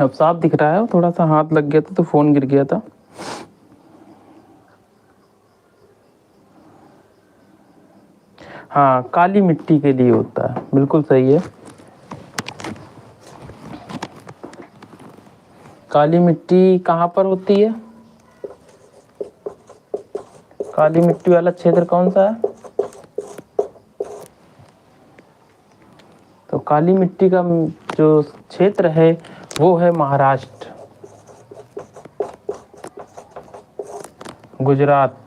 अब साफ दिख रहा है, थोड़ा सा हाथ लग गया था तो फोन गिर गया था। हाँ, काली मिट्टी के लिए होता है, बिल्कुल सही है। काली मिट्टी कहाँ पर होती है? काली मिट्टी वाला क्षेत्र कौन सा है? तो काली मिट्टी का जो क्षेत्र है वो है महाराष्ट्र, गुजरात।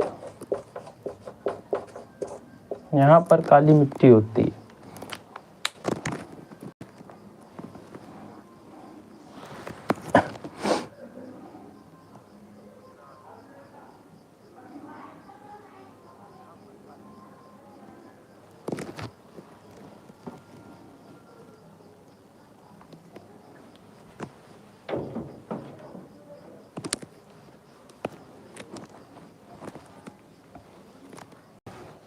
यहाँ पर काली मिट्टी होती है।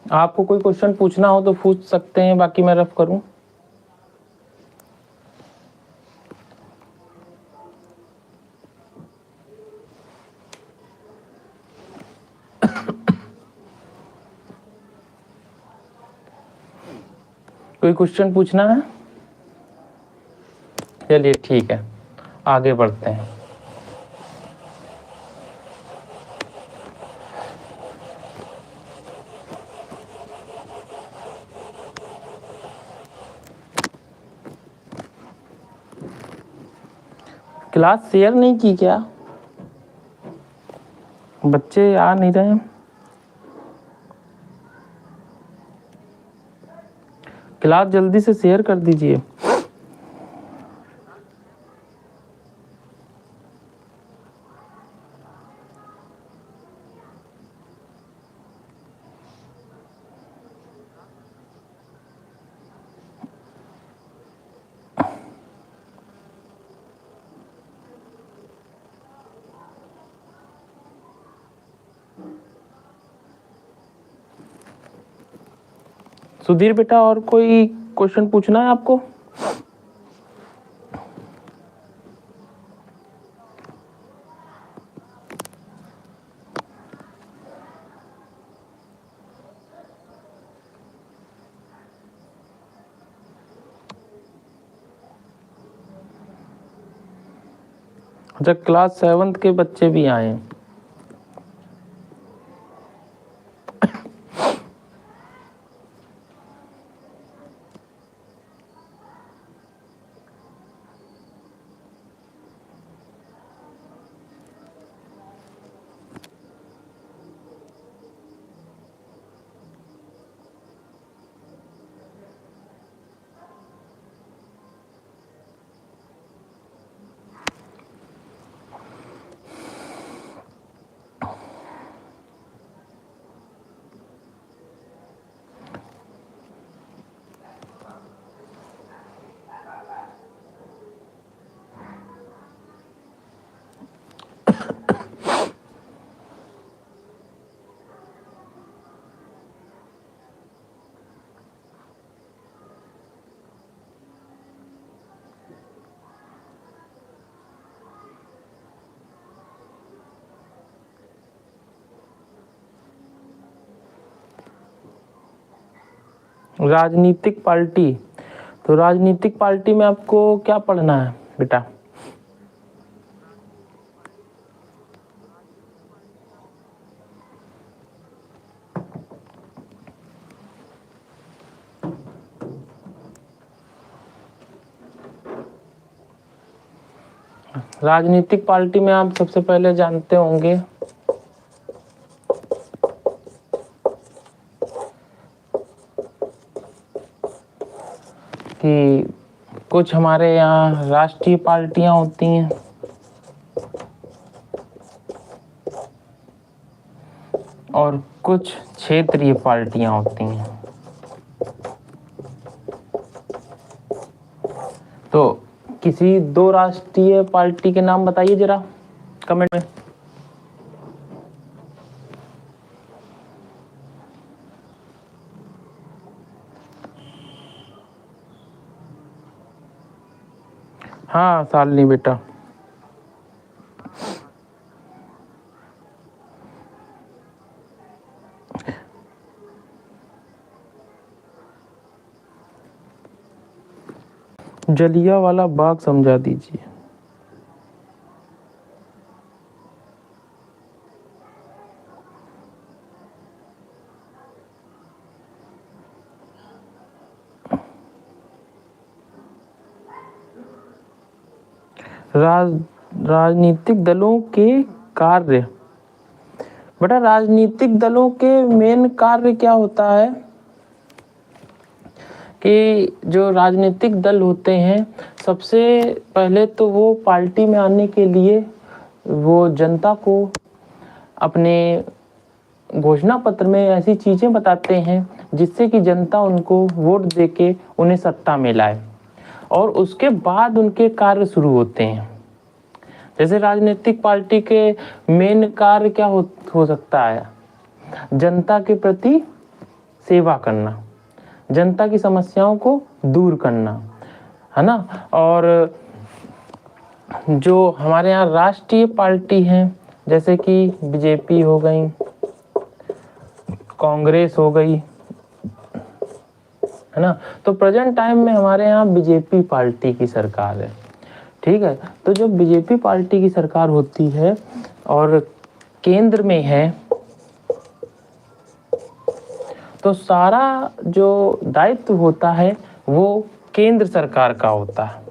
आपको कोई क्वेश्चन पूछना हो तो पूछ सकते हैं, बाकी मैं रफ करूं। कोई क्वेश्चन पूछना है? चलिए ठीक है, आगे बढ़ते हैं। क्लास शेयर नहीं की क्या? बच्चे आ नहीं रहे हैं। क्लास जल्दी से शेयर कर दीजिए। सुधीर बेटा, और कोई क्वेश्चन पूछना है आपको? अच्छा, क्लास 7th के बच्चे भी आए हैं। राजनीतिक पार्टी, तो राजनीतिक पार्टी में आपको क्या पढ़ना है बेटा? राजनीतिक पार्टी में आप सबसे पहले जानते होंगे कि कुछ हमारे यहाँ राष्ट्रीय पार्टियां होती हैं और कुछ क्षेत्रीय पार्टियां होती हैं। तो किसी दो राष्ट्रीय पार्टी के नाम बताइए जरा कमेंट में। हाँ शालिनी बेटा, जलियांवाला बाग समझा दीजिए। राजनीतिक दलों के कार्य। बेटा राजनीतिक दलों के मेन कार्य क्या होता है कि जो राजनीतिक दल होते हैं सबसे पहले तो वो पार्टी में आने के लिए वो जनता को अपने घोषणा पत्र में ऐसी चीज़ें बताते हैं जिससे कि जनता उनको वोट देके उन्हें सत्ता में लाए, और उसके बाद उनके कार्य शुरू होते हैं। जैसे राजनीतिक पार्टी के मेन कार्य क्या हो सकता है, जनता के प्रति सेवा करना, जनता की समस्याओं को दूर करना, है ना। और जो हमारे यहाँ राष्ट्रीय पार्टी हैं जैसे कि बीजेपी हो गई, कांग्रेस हो गई, है ना। तो प्रेजेंट टाइम में हमारे यहाँ बीजेपी पार्टी की सरकार है, ठीक है। तो जब बीजेपी पार्टी की सरकार होती है और केंद्र में है तो सारा जो दायित्व होता है वो केंद्र सरकार का होता है,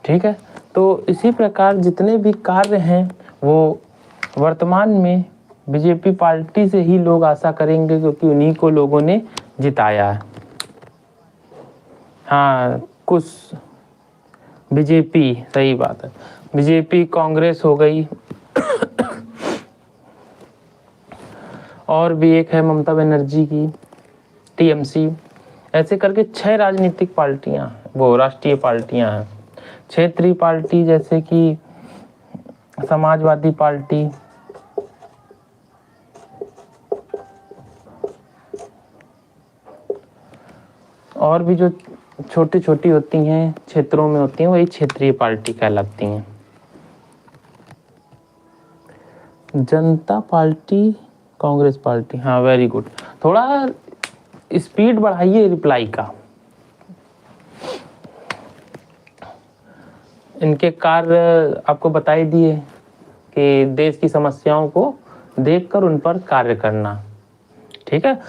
ठीक है। तो इसी प्रकार जितने भी कार्य हैं वो वर्तमान में बीजेपी पार्टी से ही लोग आशा करेंगे क्योंकि उन्हीं को लोगों ने जिताया है। हाँ कुछ बीजेपी, सही बात है, बीजेपी, कांग्रेस हो गई और भी एक है ममता बनर्जी की टीएमसी, ऐसे करके 6 राजनीतिक पार्टियां, वो राष्ट्रीय पार्टियां हैं। क्षेत्रीय पार्टी जैसे कि समाजवादी पार्टी, और भी जो छोटी छोटी होती हैं क्षेत्रों में होती हैं वही क्षेत्रीय पार्टी कहलाती हैं। जनता पार्टी, कांग्रेस पार्टी, हाँ वेरी गुड। थोड़ा स्पीड बढ़ाइए रिप्लाई का। इनके कार्य आपको बताई दिए कि देश की समस्याओं को देखकर उन पर कार्य करना, ठीक है।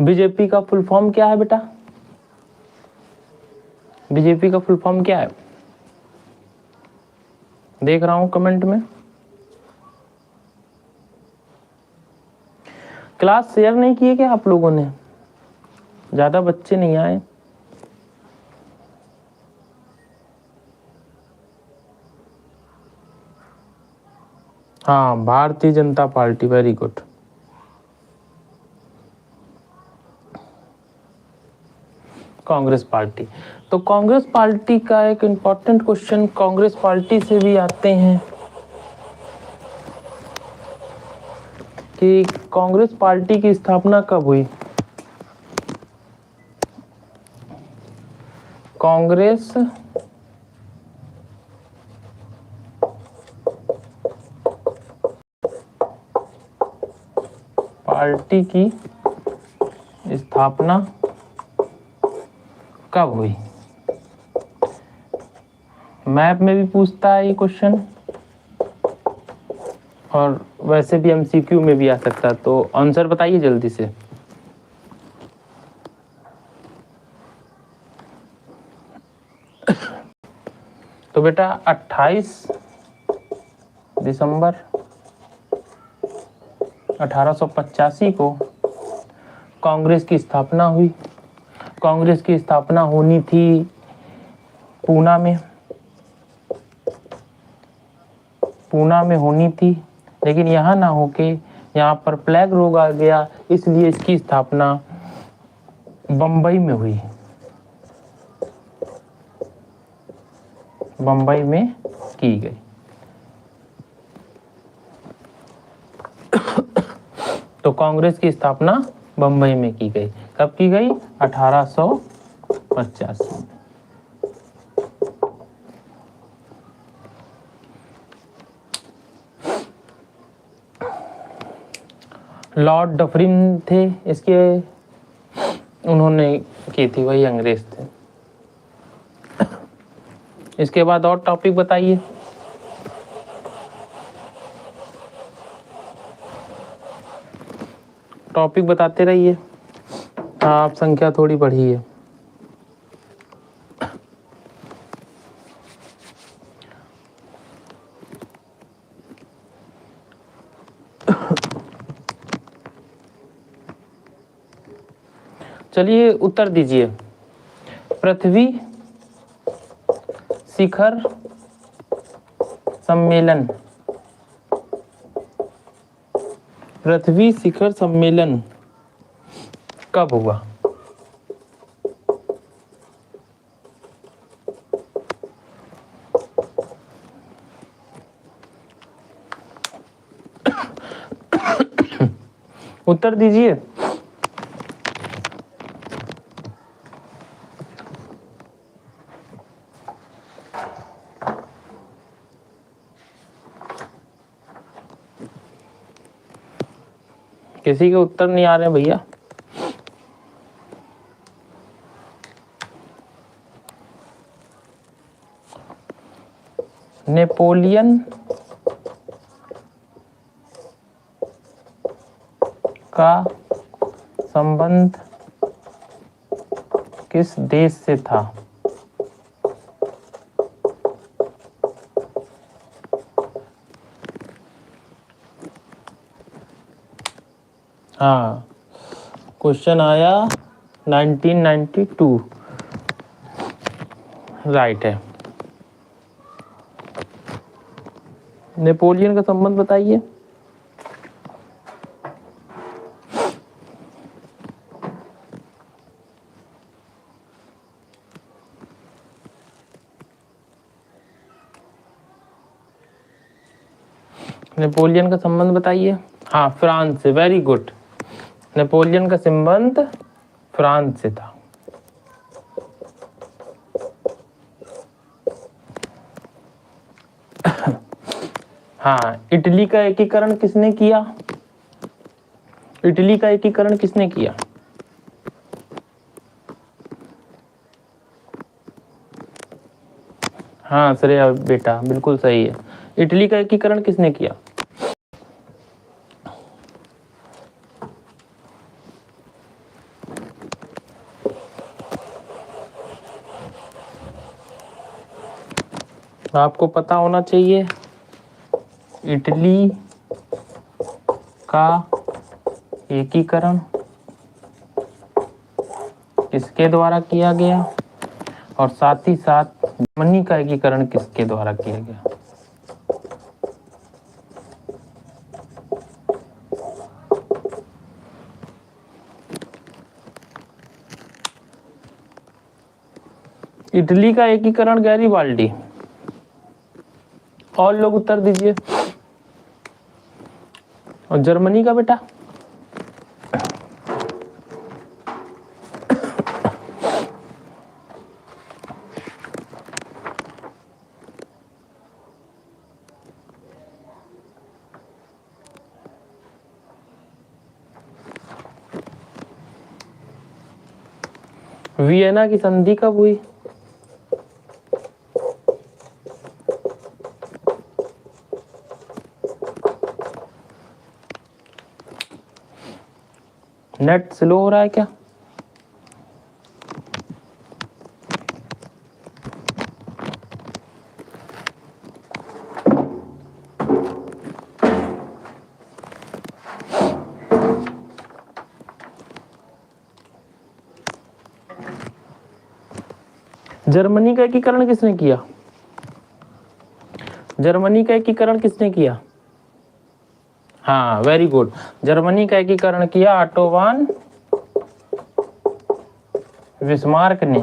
बीजेपी का फुल फॉर्म क्या है बेटा, बीजेपी का फुल फॉर्म क्या है, देख रहा हूं कमेंट में। क्लास शेयर नहीं किए क्या आप लोगों ने, ज्यादा बच्चे नहीं आए। हाँ Bharatiya Janata party, very good. Congress party, तो कांग्रेस पार्टी का एक इम्पॉर्टेंट क्वेश्चन कांग्रेस पार्टी से भी आते हैं कि कांग्रेस पार्टी की स्थापना कब हुई। कांग्रेस पार्टी की स्थापना कब हुई। मैप में भी पूछता है ये क्वेश्चन और वैसे भी एमसीक्यू में भी आ सकता है, तो आंसर बताइए जल्दी से। तो बेटा 28 दिसंबर 1885 को कांग्रेस की स्थापना हुई। कांग्रेस की स्थापना होनी थी पूना में होनी थी, लेकिन यहाँ ना होके यहाँ पर प्लेग रोग आ गया, इसलिए इसकी स्थापना बम्बई में हुई, बम्बई में की गई। तो कांग्रेस की स्थापना बम्बई में की गई। कब की गई, 1885 में। लॉर्ड डफरिन थे इसके उन्होंने की थी, वही अंग्रेज थे। इसके बाद और टॉपिक बताइए। टॉपिक बताते रहिए। आप संख्या थोड़ी बढ़ी है। चलिए उत्तर दीजिए। पृथ्वी शिखर सम्मेलन, पृथ्वी शिखर सम्मेलन कब हुआ? उत्तर दीजिए। किसी के उत्तर नहीं आ रहे भैया। नेपोलियन का संबंध किस देश से था? हाँ, क्वेश्चन आया 1992, राइट है। नेपोलियन का संबंध बताइए। नेपोलियन का संबंध बताइए। हाँ, फ्रांस से, वेरी गुड। नेपोलियन का संबंध फ्रांस से था। हाँ, इटली का एकीकरण किसने किया? इटली का एकीकरण किसने किया? हाँ श्रेया बेटा, बिल्कुल सही है। इटली का एकीकरण किसने किया? आपको पता होना चाहिए। इटली का एकीकरण किसके द्वारा किया गया, और साथ ही साथ जर्मनी का एकीकरण किसके द्वारा किया गया? इटली का एकीकरण गैरीबाल्डी। और लोग उत्तर दीजिए। और जर्मनी का बेटा? वियना की संधि कब हुई? नेट स्लो हो रहा है क्या? जर्मनी का एकीकरण किसने किया? जर्मनी का एकीकरण किसने किया? हाँ वेरी गुड, जर्मनी का एकीकरण किया ऑटो वॉन बिस्मार्क ने।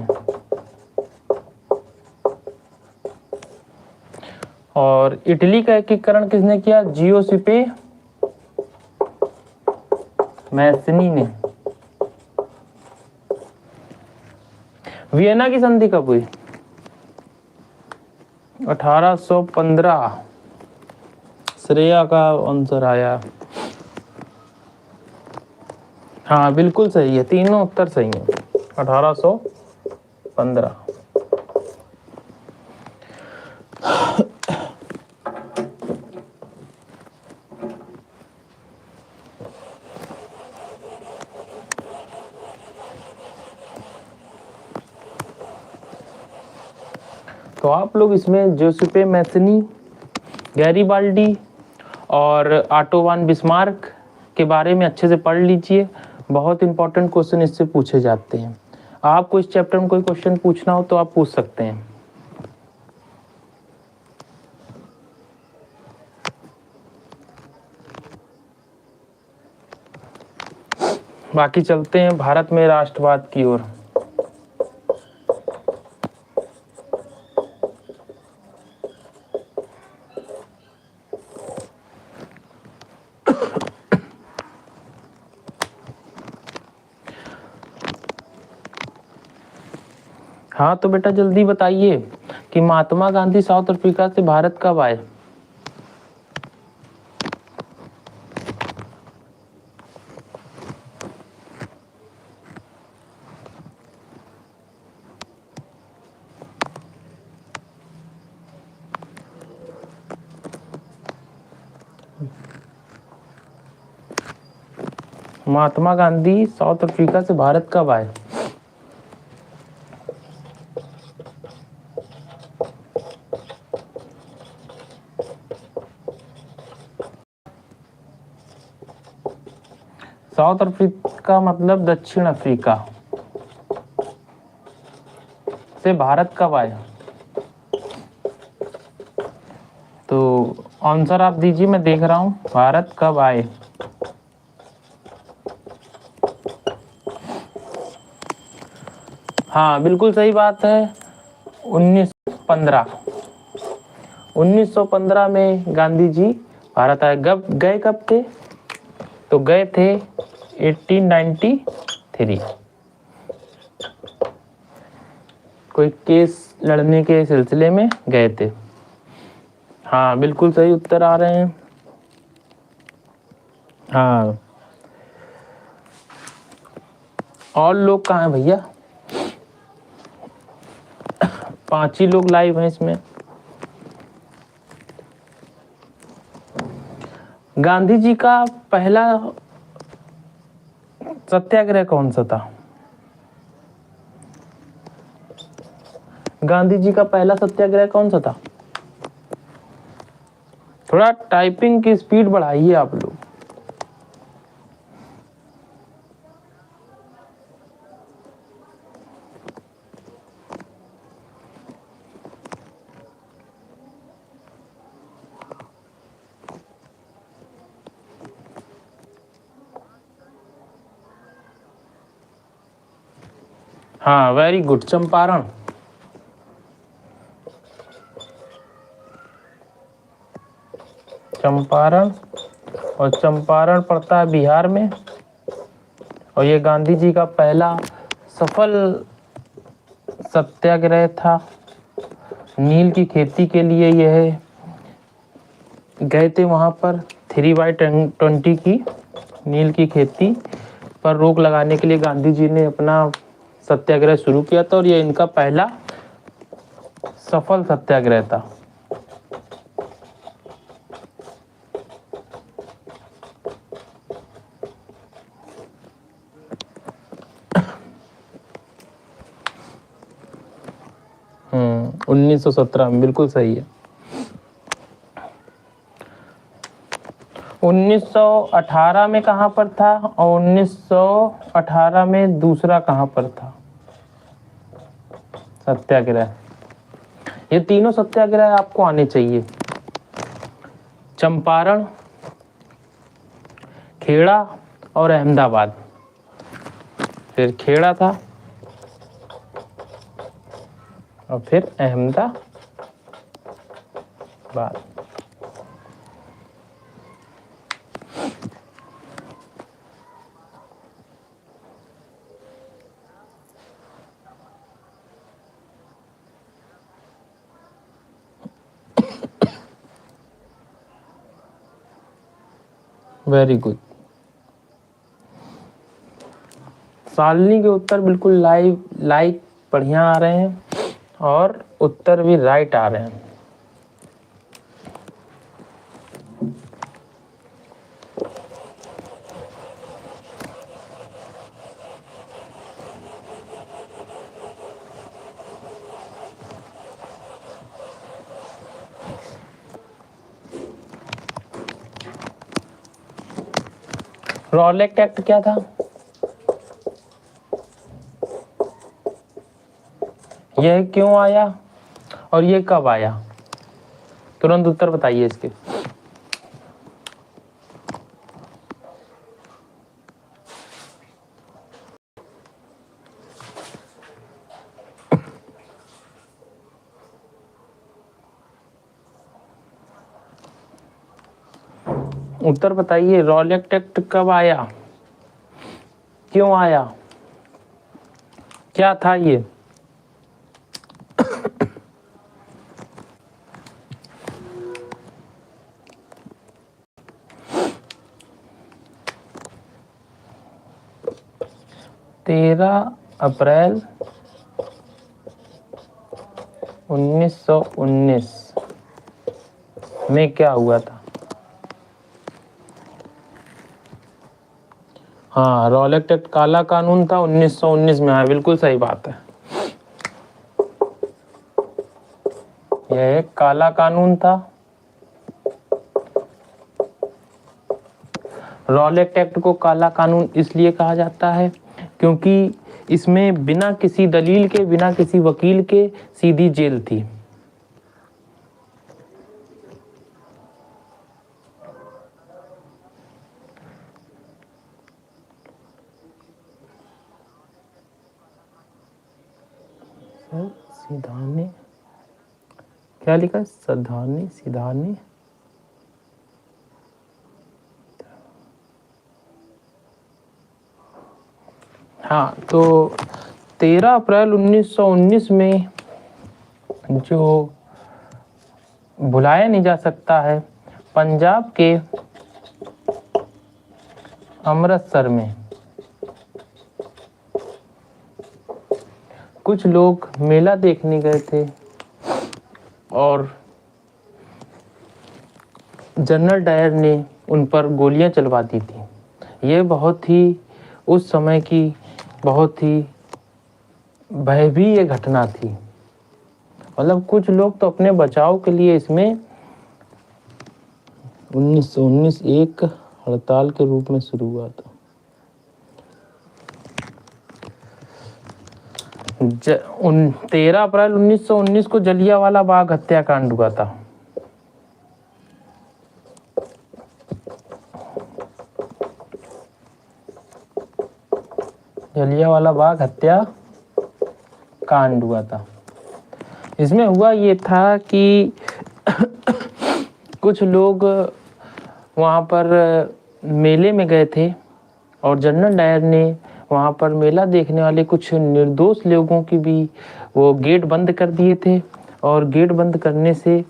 और इटली का एकीकरण किसने किया? जियोसिपे मैसनी ने। वियना की संधि कब हुई? 1815। श्रेया का आंसर आया। हाँ बिल्कुल सही है, तीनों उत्तर सही है। 1815। तो आप लोग इसमें जोसेफ मैथनी, गैरीबाल्डी और ऑटो वान बिस्मार्क के बारे में अच्छे से पढ़ लीजिए। बहुत इंपॉर्टेंट क्वेश्चन इससे पूछे जाते हैं। आपको इस चैप्टर में कोई क्वेश्चन पूछना हो तो आप पूछ सकते हैं। बाकी चलते हैं भारत में राष्ट्रवाद की ओर। हाँ तो बेटा जल्दी बताइए कि महात्मा गांधी साउथ अफ्रीका से भारत कब आए। महात्मा गांधी साउथ अफ्रीका से भारत कब आए। साउथ अफ्रीका मतलब दक्षिण अफ्रीका से भारत कब आए। तो आंसर आप दीजिए, मैं देख रहा हूं भारत कब आए। हाँ बिल्कुल सही बात है, 1915। 1915 में गांधी जी भारत आए। गए कब थे, तो गए थे 1893। कोई केस लड़ने के सिलसिले में गए थे। हाँ बिल्कुल सही उत्तर आ रहे हैं। हाँ और लोग कहाँ हैं भैया, 5 ही लोग लाइव हैं इसमें। गांधी जी का पहला सत्याग्रह कौन सा था। गांधी जी का पहला सत्याग्रह कौन सा था। थोड़ा टाइपिंग की स्पीड बढ़ाइए आप लोग। हाँ वेरी गुड, चंपारण। चंपारण, और चंपारण पड़ता है बिहार में। और ये गांधी जी का पहला सफल सत्याग्रह था। नील की खेती के लिए यह गए थे वहां पर। 3/20 की नील की खेती पर रोक लगाने के लिए गांधी जी ने अपना सत्याग्रह शुरू किया था, और यह इनका पहला सफल सत्याग्रह था। हम्म, 1917 में, बिल्कुल सही है। 1918 में कहाँ पर था, और 1918 में दूसरा कहाँ पर था सत्याग्रह। ये तीनों सत्याग्रह आपको आने चाहिए। चंपारण, खेड़ा और अहमदाबाद। फिर खेड़ा था और फिर अहमदाबाद। Very good. शालिनी के उत्तर बिल्कुल लाइक बढ़िया आ रहे हैं और उत्तर भी राइट आ रहे हैं। रॉलेट एक्ट क्या था? यह क्यों आया और ये कब आया? तुरंत उत्तर बताइए इसके। उत्तर बताइए, रॉलेट एक्ट कब आया, क्यों आया, क्या था ये? तेरह अप्रैल 1919 में क्या हुआ था? हाँ, रॉलेट एक्ट काला कानून था, 1919 में आया, बिल्कुल सही बात है। यह एक काला कानून था। रॉलेट एक्ट को काला कानून इसलिए कहा जाता है क्योंकि इसमें बिना किसी दलील के, बिना किसी वकील के सीधी जेल थी। सीधाने क्या लिखा है? सधाने, सीधाने। हाँ, तो 13 अप्रैल 1919 में जो भुलाया नहीं जा सकता है, पंजाब के अमृतसर में कुछ लोग मेला देखने गए थे और जनरल डायर ने उन पर गोलियां चलवा दी थी। ये बहुत ही उस समय की बहुत ही भयावह घटना थी। मतलब कुछ लोग तो अपने बचाव के लिए इसमें 1919 एक हड़ताल के रूप में शुरू हुआ था। 13 अप्रैल 1919 को जलियांवाला बाग हत्याकांड हुआ था। जलियांवाला बाग हत्या कांड हुआ था। इसमें हुआ ये था कि कुछ लोग वहाँ पर मेले में गए थे और जनरल डायर ने वहाँ पर मेला देखने वाले कुछ निर्दोष लोगों की भी वो गेट बंद कर दिए थे और गेट बंद करने से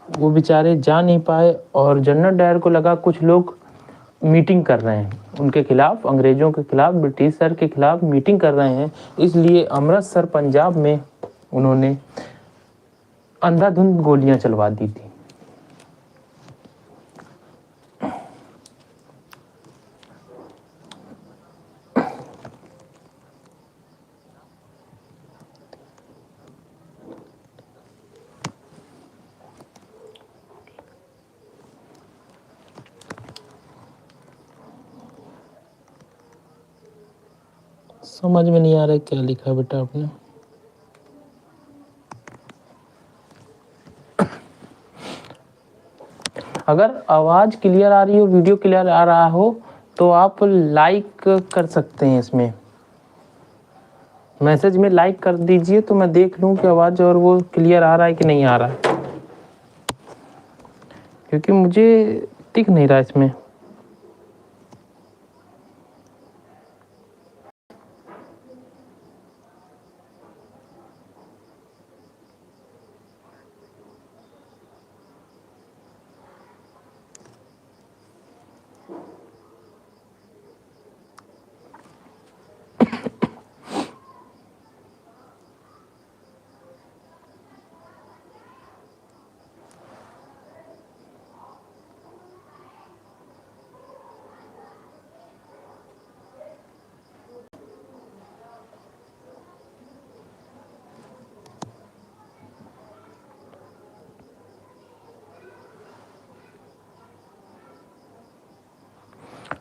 वो बेचारे जा नहीं पाए और जनरल डायर को लगा कुछ लोग मीटिंग कर रहे हैं उनके खिलाफ, अंग्रेजों के खिलाफ, ब्रिटिशर के खिलाफ मीटिंग कर रहे हैं। इसलिए अमृतसर पंजाब में उन्होंने अंधाधुंध गोलियां चलवा दी थी। समझ में नहीं आ रहा है क्या लिखा बेटा आपने? अगर आवाज क्लियर आ रही हो, वीडियो क्लियर आ रहा हो तो आप लाइक कर सकते हैं। इसमें मैसेज में लाइक कर दीजिए तो मैं देख लूं कि आवाज और वो क्लियर आ रहा है कि नहीं आ रहा है, क्योंकि मुझे दिख नहीं रहा इसमें।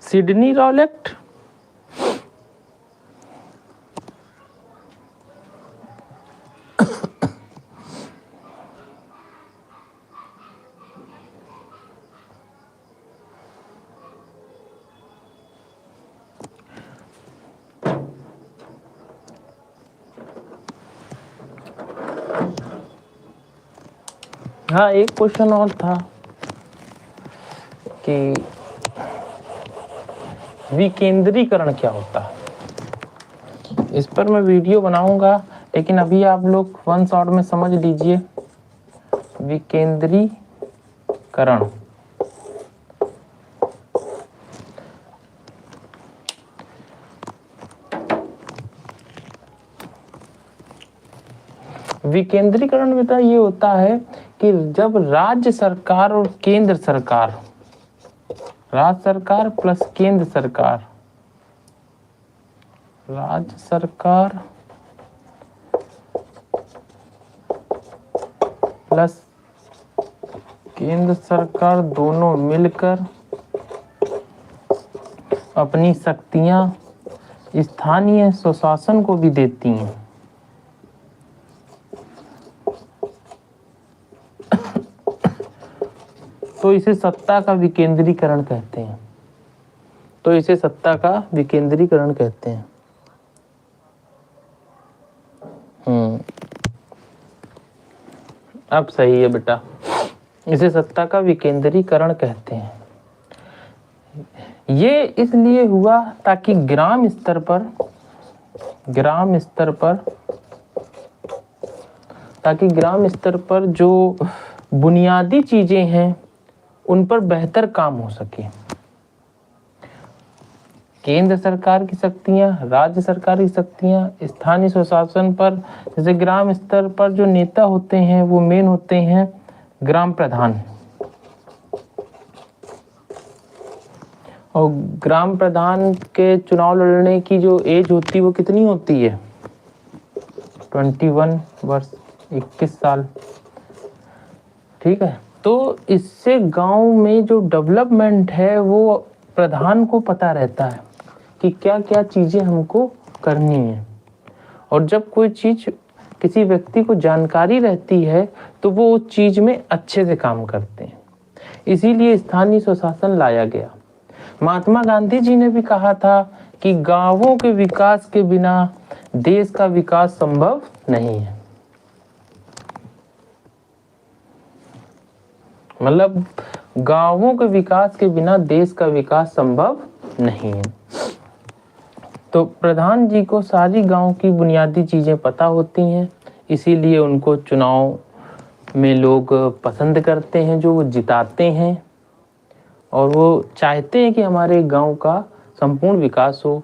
सिडनी रॉलेट, हाँ एक क्वेश्चन और था कि विकेंद्रीकरण क्या होता है। इस पर मैं वीडियो बनाऊंगा, लेकिन अभी आप लोग वन शॉट में समझ लीजिए। विकेंद्रीकरण विकेंद्रीकरण बेटा ये होता है कि जब राज्य सरकार और केंद्र सरकार, राज्य सरकार प्लस केंद्र सरकार, राज्य सरकार प्लस केंद्र सरकार दोनों मिलकर अपनी शक्तियां स्थानीय स्वशासन को भी देती हैं। तो इसे सत्ता का विकेंद्रीकरण कहते हैं। तो इसे सत्ता का विकेंद्रीकरण कहते हैं। अब सही है बेटा, इसे सत्ता का विकेंद्रीकरण कहते हैं। ये इसलिए हुआ ताकि ग्राम स्तर पर जो बुनियादी चीजें हैं उन पर बेहतर काम हो सके। केंद्र सरकार की शक्तियां, राज्य सरकार की शक्तियां स्थानीय स्वशासन पर, जैसे ग्राम स्तर पर जो नेता होते हैं वो मेन होते हैं ग्राम प्रधान। और ग्राम प्रधान के चुनाव लड़ने की जो एज होती है वो कितनी होती है? 21 वर्ष, 21 साल। ठीक है, तो इससे गांव में जो डेवलपमेंट है वो प्रधान को पता रहता है कि क्या क्या चीजें हमको करनी है। और जब कोई चीज किसी व्यक्ति को जानकारी रहती है तो वो उस चीज में अच्छे से काम करते हैं। इसीलिए स्थानीय स्वशासन लाया गया। महात्मा गांधी जी ने भी कहा था कि गांवों के विकास के बिना देश का विकास संभव नहीं है। मतलब गांवों के विकास के बिना देश का विकास संभव नहीं है। तो प्रधान जी को सारी गांव की बुनियादी चीजें पता होती हैं, इसीलिए उनको चुनाव में लोग पसंद करते हैं, जो वो जिताते हैं। और वो चाहते हैं कि हमारे गांव का संपूर्ण विकास हो।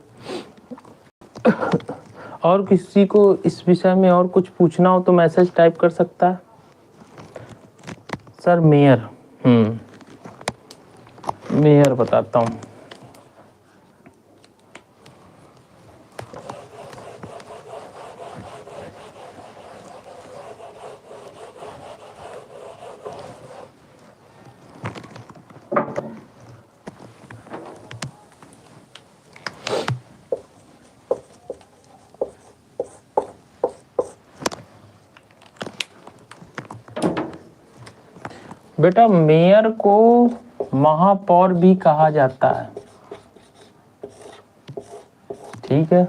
और किसी को इस विषय में और कुछ पूछना हो तो मैसेज टाइप कर सकता है। सर मेयर, मेयर बताता हूँ। बेटा मेयर को महापौर भी कहा जाता है। ठीक है,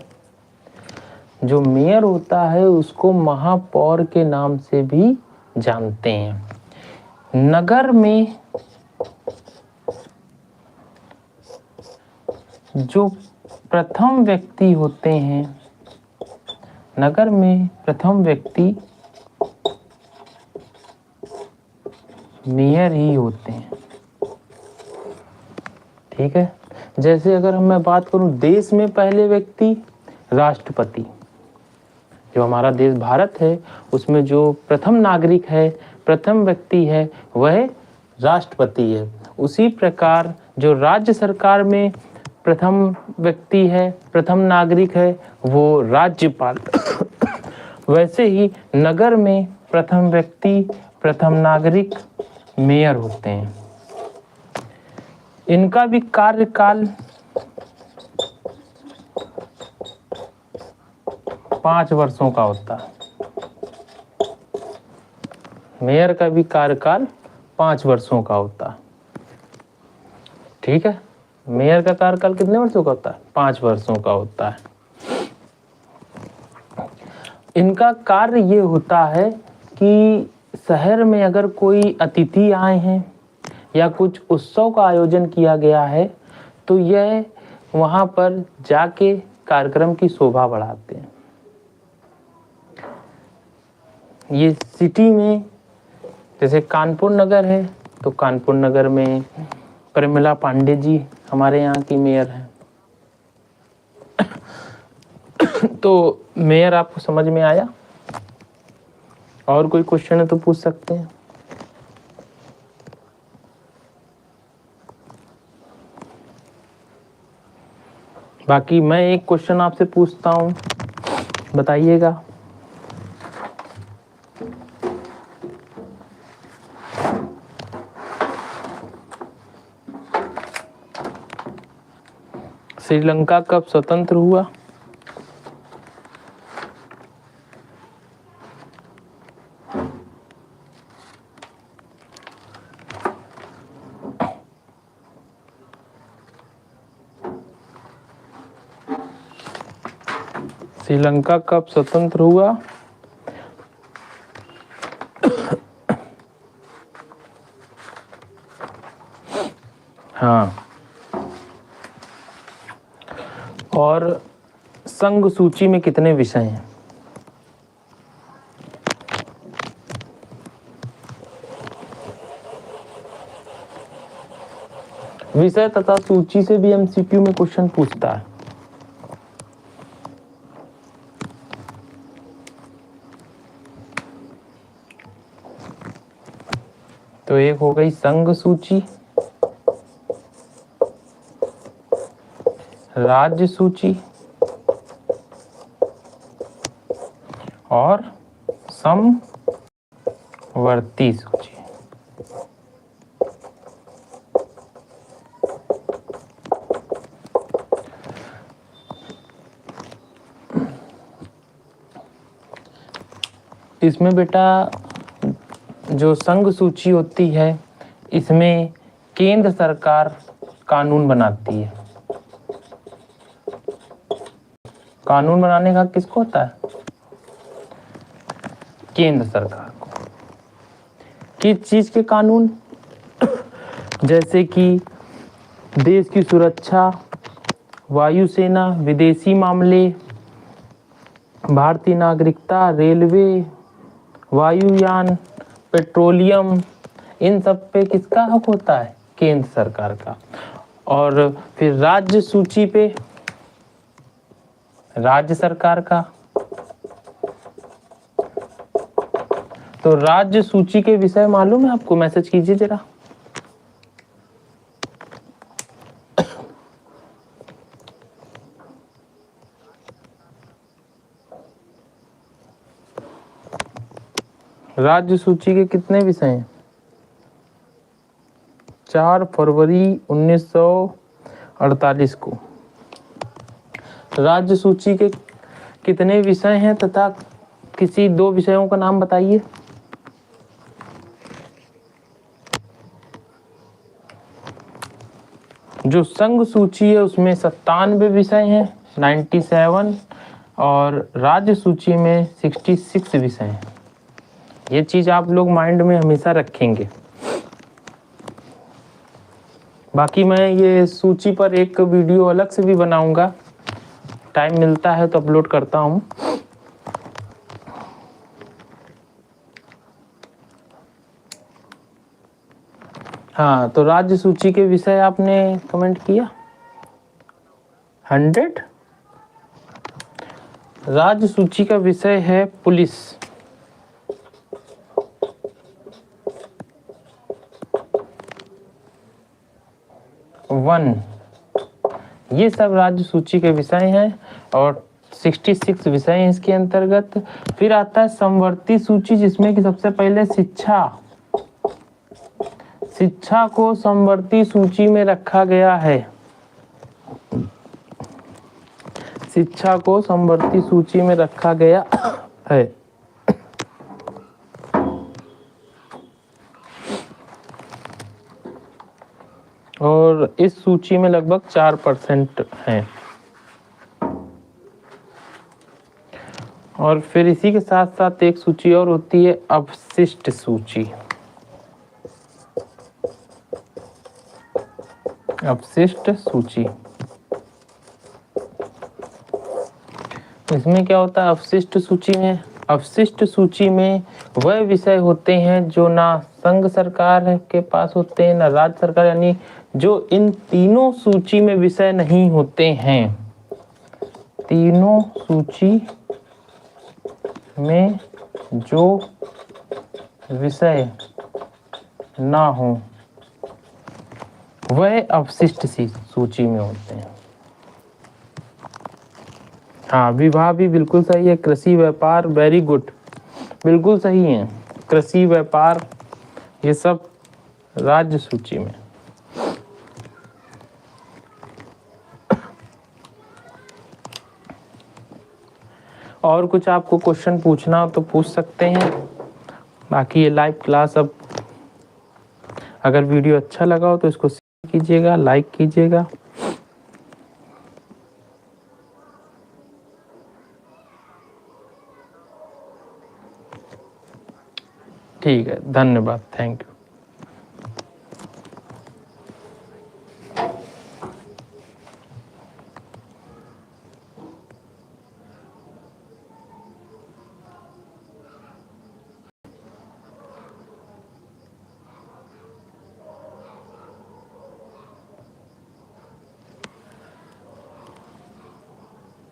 जो मेयर होता है उसको महापौर के नाम से भी जानते हैं। नगर में जो प्रथम व्यक्ति होते हैं, नगर में प्रथम व्यक्ति मेयर ही होते हैं। ठीक है, जैसे अगर मैं बात करूं देश में पहले व्यक्ति राष्ट्रपति, जो हमारा देश भारत है उसमें जो प्रथम नागरिक है, प्रथम व्यक्ति है, वह राष्ट्रपति है। उसी प्रकार जो राज्य सरकार में प्रथम व्यक्ति है, प्रथम नागरिक है, वो राज्यपाल। वैसे ही नगर में प्रथम व्यक्ति, प्रथम नागरिक मेयर होते हैं। इनका भी कार्यकाल 5 वर्षों का होता है। मेयर का भी कार्यकाल 5 वर्षों का होता है। ठीक है, मेयर का कार्यकाल कितने वर्षों का होता है? 5 वर्षों का होता है। इनका कार्य ये होता है कि शहर में अगर कोई अतिथि आए हैं या कुछ उत्सव का आयोजन किया गया है तो यह वहाँ पर जाके कार्यक्रम की शोभा बढ़ाते हैं। ये सिटी में जैसे कानपुर नगर है तो कानपुर नगर में प्रमिला पांडे जी हमारे यहाँ की मेयर हैं। तो मेयर आपको समझ में आया? और कोई क्वेश्चन है तो पूछ सकते हैं। बाकी मैं एक क्वेश्चन आपसे पूछता हूं, बताइएगा। श्रीलंका कब स्वतंत्र हुआ? श्रीलंका कब स्वतंत्र हुआ? हाँ। और संघ सूची में कितने विषय हैं? विषय तथा सूची से भी एमसीक्यू में क्वेश्चन पूछता है। तो एक हो गई संघ सूची, राज्य सूची और समवर्ती सूची। इसमें बेटा जो संघ सूची होती है इसमें केंद्र सरकार कानून बनाती है। कानून बनाने का किसको होता है? केंद्र सरकार को। किस चीज के कानून? जैसे कि देश की सुरक्षा, वायुसेना, विदेशी मामले, भारतीय नागरिकता, रेलवे, वायुयान, पेट्रोलियम, इन सब पे किसका हक होता है? केंद्र सरकार का। और फिर राज्य सूची पे राज्य सरकार का। तो राज्य सूची के विषय मालूम है आपको? मैसेज कीजिए जरा। राज्य सूची के कितने विषय हैं? 4 फरवरी 1948 को। राज्य सूची के कितने विषय हैं तथा किसी 2 विषयों का नाम बताइए। जो संघ सूची है उसमें 97 विषय हैं, 97, और राज्य सूची में 66 विषय हैं। ये चीज आप लोग माइंड में हमेशा रखेंगे। बाकी मैं ये सूची पर एक वीडियो अलग से भी बनाऊंगा, टाइम मिलता है तो अपलोड करता हूँ। हाँ, तो राज्य सूची के विषय आपने कमेंट किया 100। राज्य सूची का विषय है पुलिस, वन, ये सब राज्य सूची के विषय हैं और 66 विषय हैं इसके अंतर्गत। फिर आता है समवर्ती सूची, जिसमें कि सबसे पहले शिक्षा को समवर्ती सूची में रखा गया है। शिक्षा को समवर्ती सूची में रखा गया है। और इस सूची में लगभग 4% हैं। और फिर इसी के साथ साथ एक सूची और होती है, अवशिष्ट सूची। अवशिष्ट सूची, इसमें क्या होता है अवशिष्ट सूची में? अवशिष्ट सूची में वह विषय होते हैं जो ना संघ सरकार के पास होते हैं ना राज्य सरकार, यानी जो इन तीनों सूची में विषय नहीं होते हैं। तीनों सूची में जो विषय ना हो वह अवशिष्ट सूची में होते हैं। हाँ, विवाह भी बिल्कुल सही है। कृषि व्यापार, वेरी गुड, बिल्कुल सही है। कृषि व्यापार ये सब राज्य सूची में। और कुछ आपको क्वेश्चन पूछना हो तो पूछ सकते हैं। बाकी ये लाइव क्लास, अब अगर वीडियो अच्छा लगा हो तो इसको शेयर कीजिएगा, लाइक कीजिएगा। ठीक है, धन्यवाद, थैंक यू।